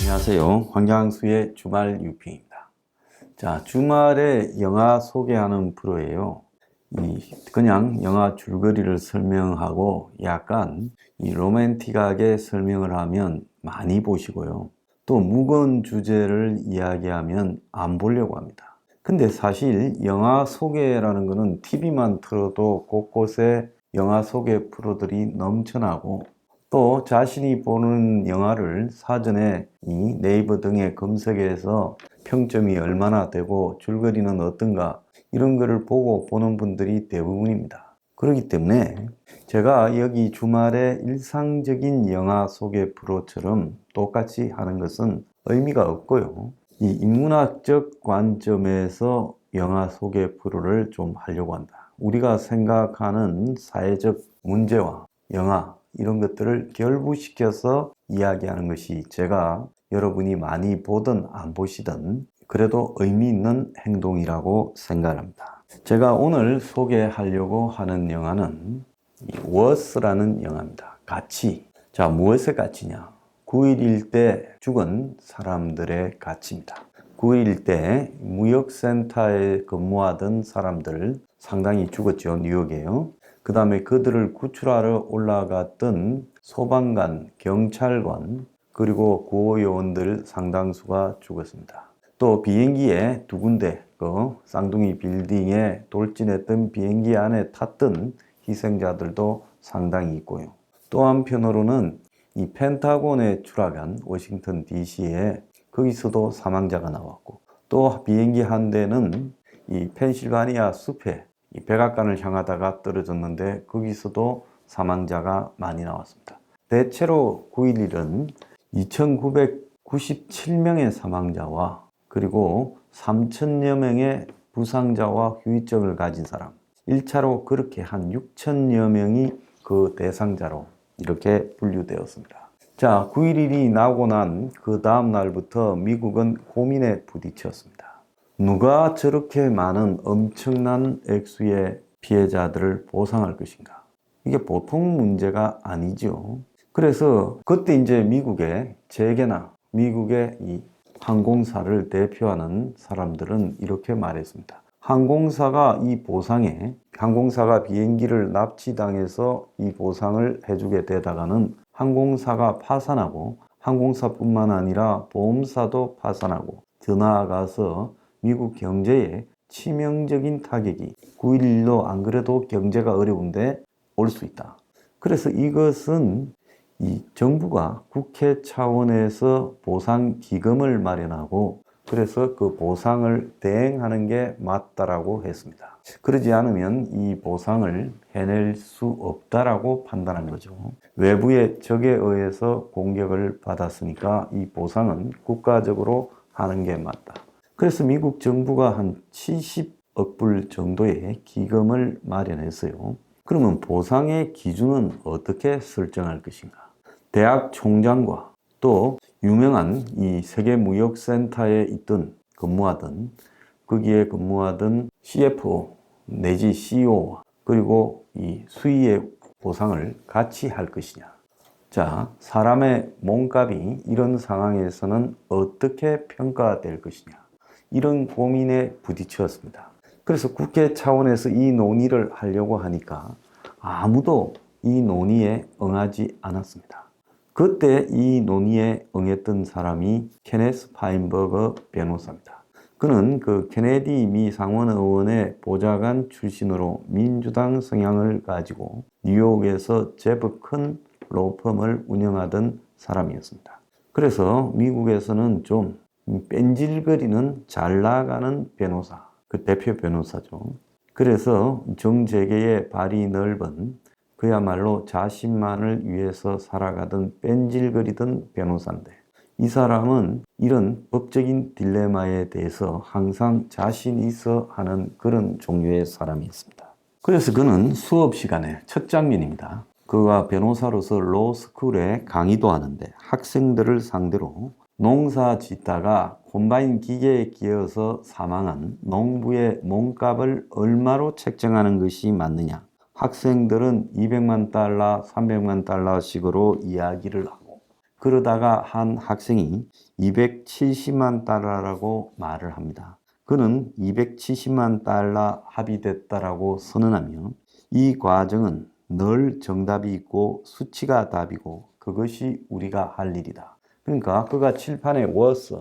안녕하세요. 황장수의 주말 유핑입니다. 자, 주말에 영화 소개하는 프로예요. 그냥 영화 줄거리를 설명하고 약간 로맨틱하게 설명을 하면 많이 보시고요. 또 무거운 주제를 이야기하면 안 보려고 합니다. 근데 사실 영화 소개라는 거는 TV만 틀어도 곳곳에 영화 소개 프로들이 넘쳐나고, 또 자신이 보는 영화를 사전에 이 네이버 등에 검색해서 평점이 얼마나 되고 줄거리는 어떤가, 이런 거를 보고 보는 분들이 대부분입니다. 그렇기 때문에 제가 여기 주말에 일상적인 영화 소개 프로처럼 똑같이 하는 것은 의미가 없고요. 이 인문학적 관점에서 영화 소개 프로를 좀 하려고 한다. 우리가 생각하는 사회적 문제와 영화, 이런 것들을 결부시켜서 이야기하는 것이 제가 여러분이 많이 보든 안 보시든 그래도 의미 있는 행동이라고 생각합니다. 제가 오늘 소개하려고 하는 영화는 워스라는 영화입니다. 가치. 자, 무엇의 가치냐? 9.11 때 죽은 사람들의 가치입니다. 9.11 때 무역센터에 근무하던 사람들 상당히 죽었죠. 뉴욕에요. 그 다음에 그들을 구출하러 올라갔던 소방관, 경찰관, 그리고 구호요원들 상당수가 죽었습니다. 또 비행기에 두 군데, 쌍둥이 빌딩에 돌진했던 비행기 안에 탔던 희생자들도 상당히 있고요. 또 한편으로는 이 펜타곤에 추락한 워싱턴 DC에 거기서도 사망자가 나왔고, 또 비행기 한 대는 이 펜실바니아 숲에 이 백악관을 향하다가 떨어졌는데 거기서도 사망자가 많이 나왔습니다. 대체로 9.11은 2,997명의 사망자와 그리고 3,000여 명의 부상자와 후유증을 가진 사람, 1차로 그렇게 한 6,000여 명이 그 대상자로 이렇게 분류되었습니다. 자, 9.11이 나고 난 그 다음 날부터 미국은 고민에 부딪혔습니다. 누가 저렇게 많은 엄청난 액수의 피해자들을 보상할 것인가? 이게 보통 문제가 아니죠. 그래서 그때 이제 미국의 재계나 미국의 이 항공사를 대표하는 사람들은 이렇게 말했습니다. 항공사가 이 보상에, 항공사가 비행기를 납치당해서 이 보상을 해주게 되다가는 항공사가 파산하고, 항공사뿐만 아니라 보험사도 파산하고, 더 나아가서 미국 경제에 치명적인 타격이 9.11로 안 그래도 경제가 어려운데 올 수 있다. 그래서 이것은 이 정부가 국회 차원에서 보상 기금을 마련하고, 그래서 그 보상을 대행하는 게 맞다라고 했습니다. 그러지 않으면 이 보상을 해낼 수 없다라고 판단한 거죠. 외부의 적에 의해서 공격을 받았으니까 이 보상은 국가적으로 하는 게 맞다. 그래서 미국 정부가 한 70억 불 정도의 기금을 마련했어요. 그러면 보상의 기준은 어떻게 설정할 것인가? 대학 총장과 또 유명한 이 세계무역센터에 근무하던 거기에 근무하던 CFO 내지 CEO, 그리고 이 수의의 보상을 같이 할 것이냐? 자, 사람의 몸값이 이런 상황에서는 어떻게 평가될 것이냐? 이런 고민에 부딪혔습니다. 그래서 국회 차원에서 이 논의를 하려고 하니까 아무도 이 논의에 응하지 않았습니다. 그때 이 논의에 응했던 사람이 케네스 파인버거 변호사입니다. 그는 그 케네디 미 상원 의원의 보좌관 출신으로 민주당 성향을 가지고 뉴욕에서 제법 큰 로펌을 운영하던 사람이었습니다. 그래서 미국에서는 좀 뺀질거리는 잘 나가는 변호사, 그 대표 변호사죠. 그래서 정재계의 발이 넓은, 그야말로 자신만을 위해서 살아가던 뺀질거리던 변호사인데, 이 사람은 이런 법적인 딜레마에 대해서 항상 자신 있어 하는 그런 종류의 사람이었습니다. 그래서 그는 수업 시간에 첫 장면입니다. 그가 변호사로서 로스쿨에 강의도 하는데 학생들을 상대로 농사 짓다가 콤바인 기계에 끼어서 사망한 농부의 몸값을 얼마로 책정하는 것이 맞느냐. 학생들은 $200만, $300만 식으로 이야기를 하고, 그러다가 한 학생이 270만 달러라고 말을 합니다. 그는 270만 달러 합의됐다라고 선언하며 이 과정은 늘 정답이 있고 수치가 답이고 그것이 우리가 할 일이다. 그러니까 그가 칠판에 was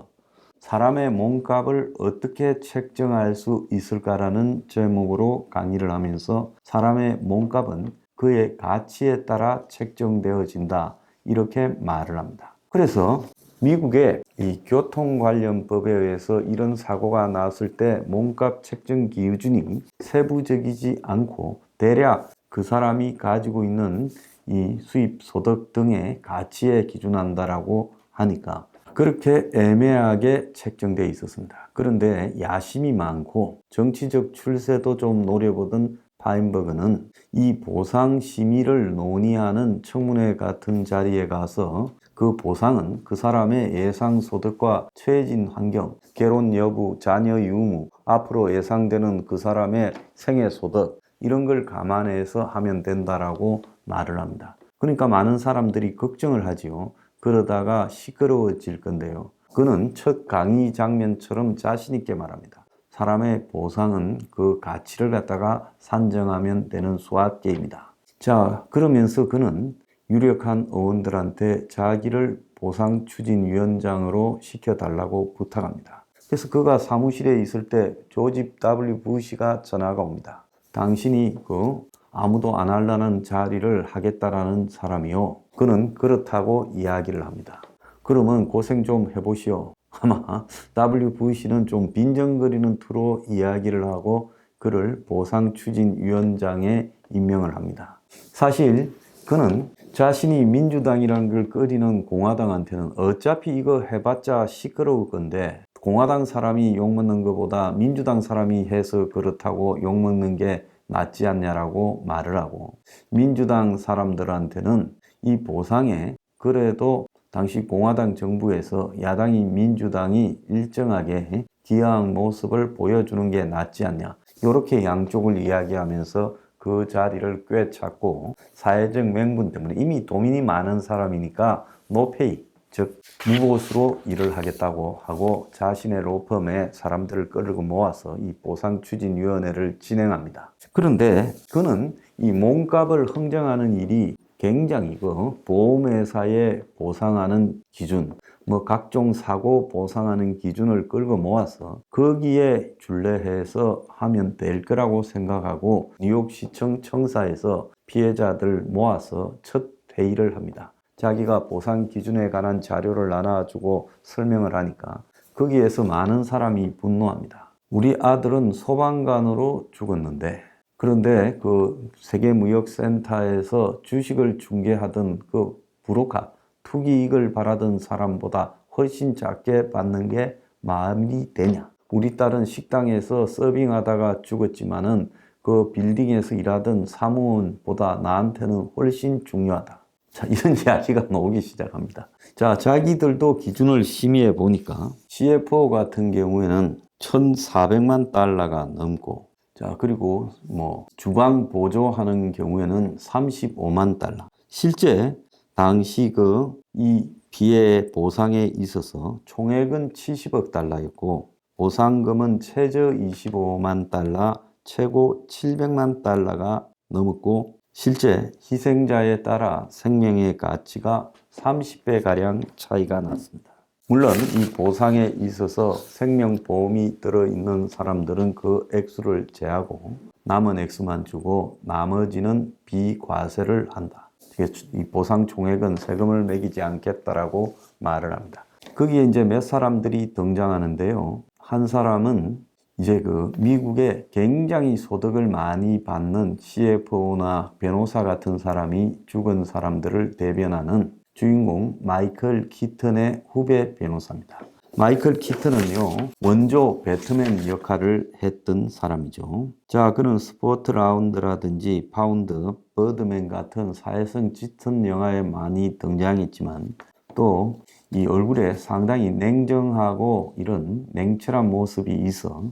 사람의 몸값을 어떻게 책정할 수 있을까라는 제목으로 강의를 하면서 사람의 몸값은 그의 가치에 따라 책정되어진다. 이렇게 말을 합니다. 그래서 미국의 이 교통 관련 법에 의해서 이런 사고가 났을 때 몸값 책정 기준이 세부적이지 않고 대략 그 사람이 가지고 있는 이 수입, 소득 등의 가치에 기준한다라고 하니까 그렇게 애매하게 책정되어 있었습니다. 그런데 야심이 많고 정치적 출세도 좀 노려보던 파인버그는 이 보상 심의를 논의하는 청문회 같은 자리에 가서 그 보상은 그 사람의 예상 소득과 처해진 환경, 결혼 여부, 자녀 유무, 앞으로 예상되는 그 사람의 생애 소득 이런 걸 감안해서 하면 된다라고 말을 합니다. 그러니까 많은 사람들이 걱정을 하지요. 그러다가 시끄러워질 건데요. 그는 첫 강의 장면처럼 자신 있게 말합니다. 사람의 보상은 그 가치를 갖다가 산정하면 되는 수학 게임이다. 자, 그러면서 그는 유력한 의원들한테 자기를 보상추진위원장으로 시켜달라고 부탁합니다. 그래서 그가 사무실에 있을 때 조지 W. 부시가 전화가 옵니다. 당신이 아무도 안 하려는 자리를 하겠다라는 사람이요. 그는 그렇다고 이야기를 합니다. 그러면 고생 좀 해보시오. 아마 W. 부시는 좀 빈정거리는 투로 이야기를 하고 그를 보상추진위원장에 임명을 합니다. 사실 그는 자신이 민주당이라는 걸 꺼리는 공화당한테는 어차피 이거 해봤자 시끄러울 건데 공화당 사람이 욕먹는 것보다 민주당 사람이 해서 그렇다고 욕먹는 게 낫지 않냐라고 말을 하고 민주당 사람들한테는 이 보상에 그래도 당시 공화당 정부에서 야당인 민주당이 일정하게 기여한 모습을 보여주는 게 낫지 않냐 이렇게 양쪽을 이야기하면서 그 자리를 꿰찼고 사회적 명분 때문에 이미 도민이 많은 사람이니까 노페이 즉 무보수로 일을 하겠다고 하고 자신의 로펌에 사람들을 끌고 모아서 이 보상추진위원회를 진행합니다. 그런데 그는 이 몸값을 흥정하는 일이 굉장히 보험회사에 보상하는 기준, 각종 사고 보상하는 기준을 끌고 모아서 거기에 준례해서 하면 될 거라고 생각하고 뉴욕시청 청사에서 피해자들 모아서 첫 회의를 합니다. 자기가 보상 기준에 관한 자료를 나눠주고 설명을 하니까 거기에서 많은 사람이 분노합니다. 우리 아들은 소방관으로 죽었는데 그런데 그 세계무역센터에서 주식을 중개하던 그 브로커, 투기이익을 바라던 사람보다 훨씬 작게 받는 게 마음이 되냐? 우리 딸은 식당에서 서빙하다가 죽었지만은 그 빌딩에서 일하던 사무원보다 나한테는 훨씬 중요하다. 자, 이런 이야기가 나오기 시작합니다. 자, 자기들도 기준을 심의해 보니까 CFO 같은 경우에는 1,400만 달러가 넘고 자, 그리고 주방 보조하는 경우에는 35만 달러. 실제 당시 이 피해 보상에 있어서 총액은 70억 달러였고 보상금은 최저 25만 달러, 최고 700만 달러가 넘었고 실제 희생자에 따라 생명의 가치가 30배가량 차이가 났습니다. 물론 이 보상에 있어서 생명보험이 들어있는 사람들은 그 액수를 제하고 남은 액수만 주고 나머지는 비과세를 한다. 이 보상 총액은 세금을 매기지 않겠다라고 말을 합니다. 거기에 이제 몇 사람들이 등장하는데요. 한 사람은 이제 미국에 굉장히 소득을 많이 받는 CFO나 변호사 같은 사람이 죽은 사람들을 대변하는 주인공 마이클 키튼의 후배 변호사입니다. 마이클 키튼은요, 원조 배트맨 역할을 했던 사람이죠. 자, 그는 스포트 라운드라든지 파운드, 버드맨 같은 사회성 짙은 영화에 많이 등장했지만 또 이 얼굴에 상당히 냉정하고 이런 냉철한 모습이 있어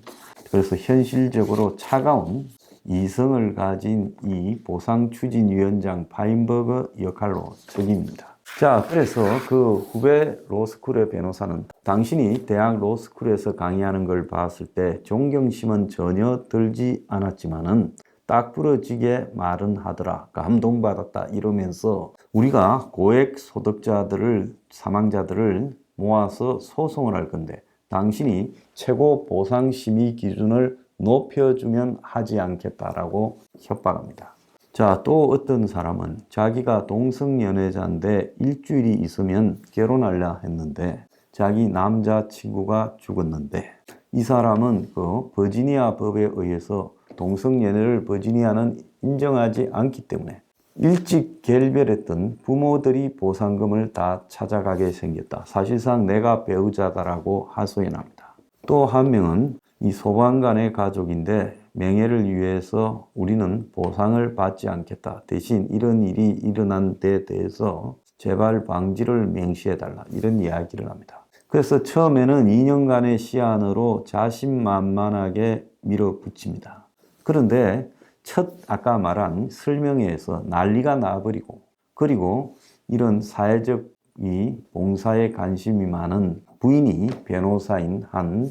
그래서 현실적으로 차가운 이성을 가진 이 보상추진위원장 파인버그 역할로 적입니다. 자, 그래서 그 후배 로스쿨의 변호사는 당신이 대학 로스쿨에서 강의하는 걸 봤을 때 존경심은 전혀 들지 않았지만은 딱 부러지게 말은 하더라. 감동받았다. 이러면서 우리가 고액 소득자들을, 사망자들을 모아서 소송을 할 건데 당신이 최고 보상 심의 기준을 높여주면 하지 않겠다라고 협박합니다. 자, 또 어떤 사람은 자기가 동성연애자인데 일주일이 있으면 결혼하려 했는데 자기 남자친구가 죽었는데 이 사람은 그 버지니아 법에 의해서 동성연애를 버지니아는 인정하지 않기 때문에 일찍 결별했던 부모들이 보상금을 다 찾아가게 생겼다. 사실상 내가 배우자다라고 하소연합니다. 또 한 명은 이 소방관의 가족인데 명예를 위해서 우리는 보상을 받지 않겠다. 대신 이런 일이 일어난 데 대해서 재발 방지를 명시해달라. 이런 이야기를 합니다. 그래서 처음에는 2년간의 시한으로 자신만만하게 밀어붙입니다. 그런데 아까 말한 설명회에서 난리가 나버리고 그리고 이런 사회적 이 봉사에 관심이 많은 부인이 변호사인 한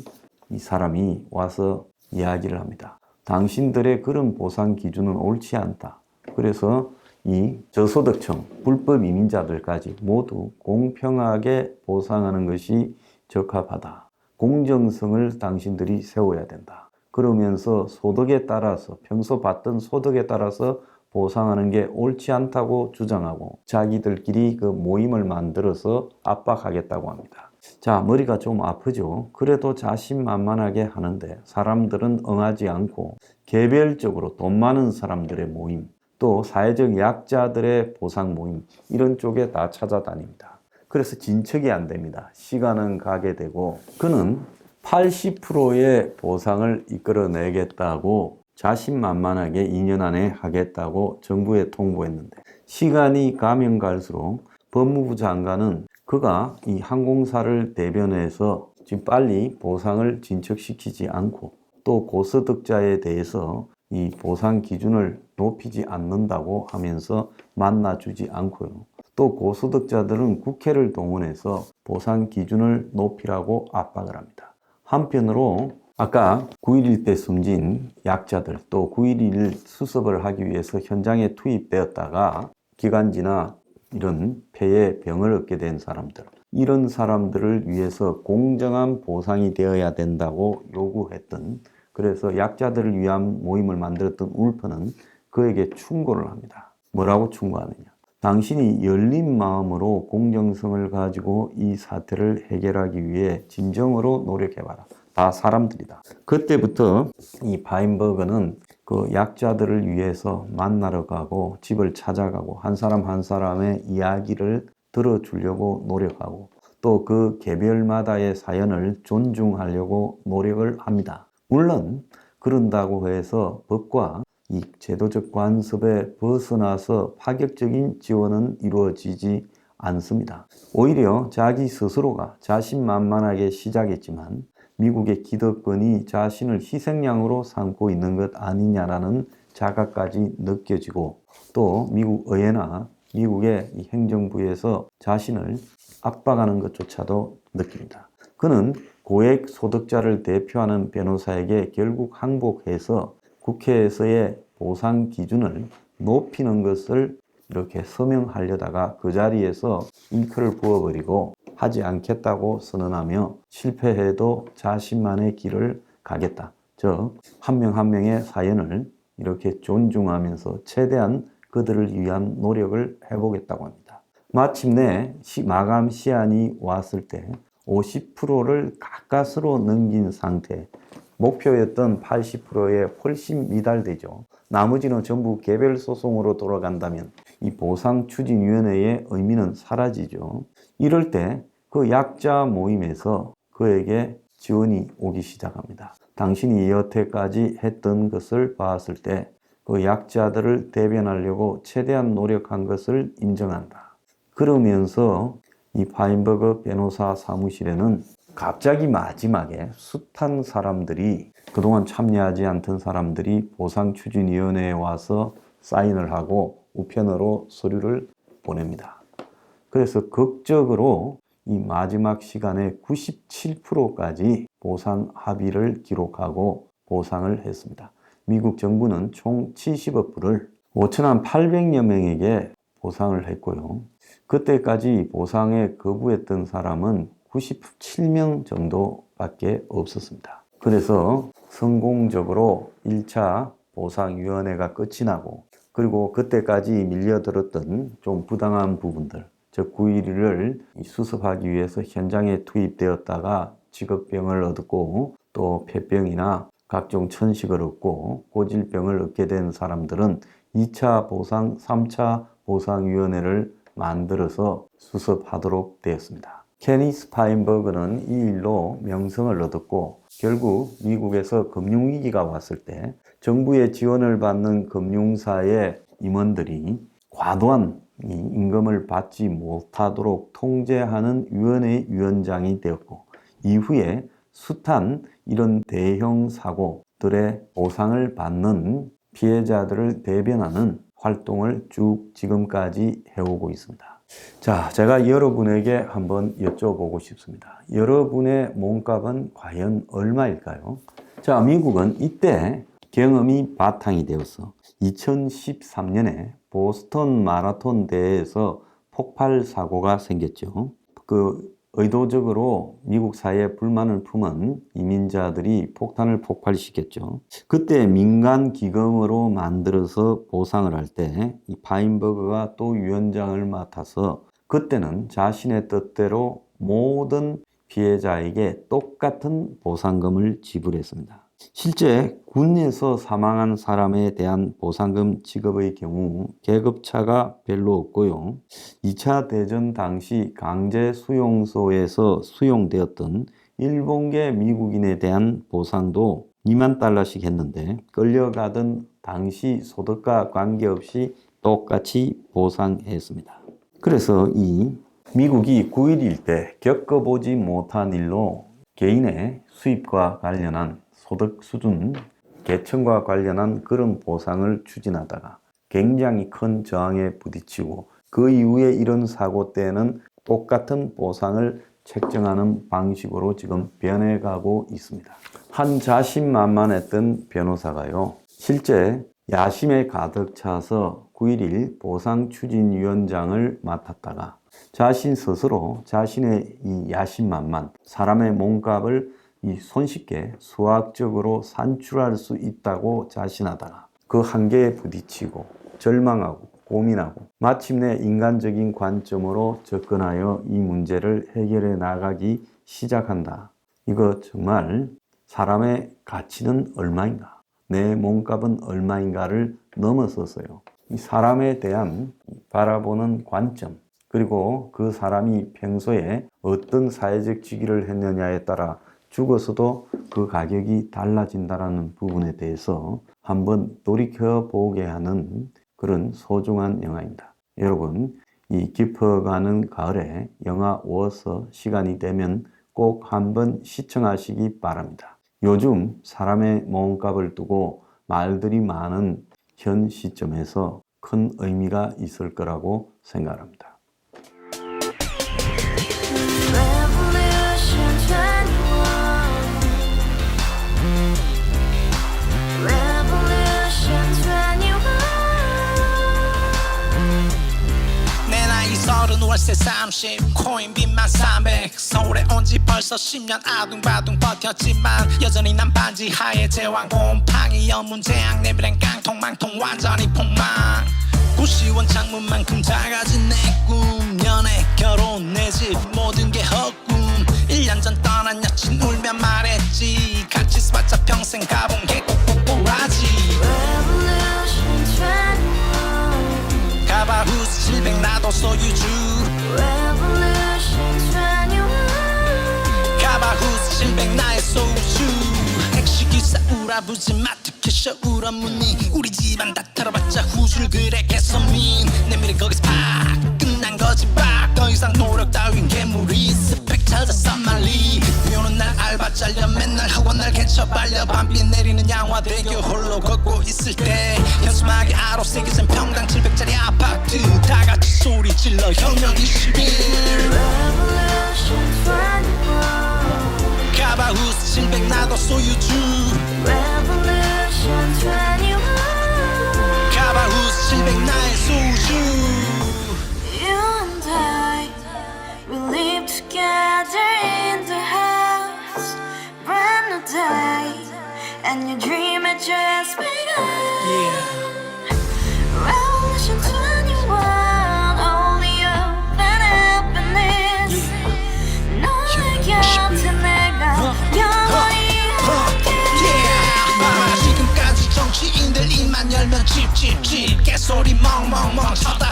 이 사람이 와서 이야기를 합니다. 당신들의 그런 보상 기준은 옳지 않다. 그래서 이 저소득층, 불법 이민자들까지 모두 공평하게 보상하는 것이 적합하다. 공정성을 당신들이 세워야 된다. 그러면서 소득에 따라서 평소 받던 소득에 따라서 보상하는 게 옳지 않다고 주장하고 자기들끼리 그 모임을 만들어서 압박하겠다고 합니다. 자, 머리가 좀 아프죠. 그래도 자신만만하게 하는데 사람들은 응하지 않고 개별적으로 돈 많은 사람들의 모임, 또 사회적 약자들의 보상 모임 이런 쪽에 다 찾아다닙니다. 그래서 진척이 안 됩니다. 시간은 가게 되고 그는 80%의 보상을 이끌어내겠다고 자신만만하게 2년 안에 하겠다고 정부에 통보했는데 시간이 가면 갈수록 법무부 장관은 그가 이 항공사를 대변해서 지금 빨리 보상을 진척시키지 않고 또 고소득자에 대해서 이 보상 기준을 높이지 않는다고 하면서 만나주지 않고요. 또 고소득자들은 국회를 동원해서 보상 기준을 높이라고 압박을 합니다. 한편으로 아까 9.11 때 숨진 약자들 또 9.11 수습을 하기 위해서 현장에 투입되었다가 기관지나 이런 폐에 병을 얻게 된 사람들 이런 사람들을 위해서 공정한 보상이 되어야 된다고 요구했던 그래서 약자들을 위한 모임을 만들었던 울프는 그에게 충고를 합니다. 뭐라고 충고하느냐? 당신이 열린 마음으로 공정성을 가지고 이 사태를 해결하기 위해 진정으로 노력해봐라. 다 사람들이다. 그때부터 이 바인버그는 그 약자들을 위해서 만나러 가고 집을 찾아가고 한 사람 한 사람의 이야기를 들어주려고 노력하고 또 그 개별마다의 사연을 존중하려고 노력을 합니다. 물론 그런다고 해서 법과 이 제도적 관습에 벗어나서 파격적인 지원은 이루어지지 않습니다. 오히려 자기 스스로가 자신만만하게 시작했지만 미국의 기득권이 자신을 희생양으로 삼고 있는 것 아니냐라는 자각까지 느껴지고 또 미국 의회나 미국의 이 행정부에서 자신을 압박하는 것조차도 느낍니다. 그는 고액 소득자를 대표하는 변호사에게 결국 항복해서 국회에서의 보상 기준을 높이는 것을 이렇게 서명하려다가 그 자리에서 잉크를 부어버리고 하지 않겠다고 선언하며 실패해도 자신만의 길을 가겠다. 즉, 한 명 한 명의 사연을 이렇게 존중하면서 최대한 그들을 위한 노력을 해보겠다고 합니다. 마침내 마감 시한이 왔을 때 50%를 가까스로 넘긴 상태, 목표였던 80%에 훨씬 미달되죠. 나머지는 전부 개별 소송으로 돌아간다면 이 보상추진위원회의 의미는 사라지죠. 이럴 때 그 약자 모임에서 그에게 지원이 오기 시작합니다. 당신이 여태까지 했던 것을 봤을 때 그 약자들을 대변하려고 최대한 노력한 것을 인정한다. 그러면서 이 파인버그 변호사 사무실에는 갑자기 마지막에 숱한 사람들이 그동안 참여하지 않던 사람들이 보상추진위원회에 와서 사인을 하고 우편으로 서류를 보냅니다. 그래서 극적으로 이 마지막 시간에 97%까지 보상 합의를 기록하고 보상을 했습니다. 미국 정부는 총 70억 불을 5,800여 명에게 보상을 했고요. 그때까지 보상에 거부했던 사람은 97명 정도밖에 없었습니다. 그래서 성공적으로 1차 보상위원회가 끝이 나고, 그리고 그때까지 밀려들었던 좀 부당한 부분들, 즉 9.11을 수습하기 위해서 현장에 투입되었다가 직업병을 얻고 또 폐병이나 각종 천식을 얻고 고질병을 얻게 된 사람들은 2차 보상, 3차 보상위원회를 만들어서 수습하도록 되었습니다. 케니스 파인버그는 이 일로 명성을 얻었고, 결국 미국에서 금융위기가 왔을 때 정부의 지원을 받는 금융사의 임원들이 과도한 임금을 받지 못하도록 통제하는 위원회 위원장이 되었고, 이후에 숱한 이런 대형 사고들의 보상을 받는 피해자들을 대변하는 활동을 쭉 지금까지 해오고 있습니다. 자, 제가 여러분에게 한번 여쭤보고 싶습니다. 여러분의 몸값은 과연 얼마일까요? 자, 미국은 이때 경험이 바탕이 되어서 2013년에 보스턴 마라톤 대회에서 폭발 사고가 생겼죠. 의도적으로 미국 사회에 불만을 품은 이민자들이 폭탄을 폭발시켰죠. 그때 민간 기금으로 만들어서 보상을 할 때 이 파인버그가 또 위원장을 맡아서 그때는 자신의 뜻대로 모든 피해자에게 똑같은 보상금을 지불했습니다. 실제 군에서 사망한 사람에 대한 보상금 지급의 경우 계급차가 별로 없고요. 2차 대전 당시 강제 수용소에서 수용되었던 일본계 미국인에 대한 보상도 2만 달러씩 했는데, 끌려가던 당시 소득과 관계없이 똑같이 보상했습니다. 그래서 이 미국이 9.11 때 겪어보지 못한 일로 개인의 수입과 관련한 소득 수준 계층과 관련한 그런 보상을 추진하다가 굉장히 큰 저항에 부딪히고, 그 이후에 이런 사고 때는 똑같은 보상을 책정하는 방식으로 지금 변해가고 있습니다. 한 자신만만했던 변호사가요, 실제 야심에 가득 차서 9.11 보상추진위원장을 맡았다가 자신 스스로 자신의 이 야심만만, 사람의 몸값을 손쉽게 수학적으로 산출할 수 있다고 자신하다가 그 한계에 부딪히고 절망하고 고민하고 마침내 인간적인 관점으로 접근하여 이 문제를 해결해 나가기 시작한다. 이거 정말 사람의 가치는 얼마인가, 내 몸값은 얼마인가를 넘어서서요, 이 사람에 대한 바라보는 관점, 그리고 그 사람이 평소에 어떤 사회적 직위를 했느냐에 따라 죽어서도 그 가격이 달라진다는 부분에 대해서 한번 돌이켜보게 하는 그런 소중한 영화입니다. 여러분, 이 깊어가는 가을에 영화 워서 시간이 되면 꼭 한번 시청하시기 바랍니다. 요즘 사람의 몸값을 두고 말들이 많은 현 시점에서 큰 의미가 있을 거라고 생각합니다. 월세 30 코인 빚만 300 서울에 온 지 벌써 10년 아둥바둥 버텼지만 여전히 난 반지 하에 제왕 곰팡이 연문제약 내비랑 깡통망통 완전히 폭망 90원 창문만큼 작아진 내 꿈 연애 결혼 내 집 모든 게 헛꿈 1년 전 떠난 여친 울며 말했지 같이 써봤자 평생 가본 게 꼭꼭꼭라지 가바후스 700 나도 소유주 가바후스 700 나의 소주 택시기사 우라부지 마트 캐셔 울어무니 우리 집안 다 털어봤자 후줄 그래 개선민 내 미래 거기서 팍 끝난 거지 팍 더 이상 노력 따윈 괴물이 스펙 찾아 싼말리 비오는 날 알바 잘려 맨날 학원 날 개쳐 빨려 밤비 내리는 양화대교 홀로 걷고 있을 때 현수막에 아로 새겨진 평당 700짜리 아파트 다같이 소리 질러 혁명 21 Revolution 21 카바후스 700 나도 소유주 Revolution 21 카바후스 700 나의 소유주 You and I, we live together in the house. Brand new day, and your dream had just begun. Yeah. Revolution 21, only hope and happiness. 너의 곁에 내가 영원히 지금까지 정치인들 입만 열면 찝찝찝 개소리 멍멍멍 쳐다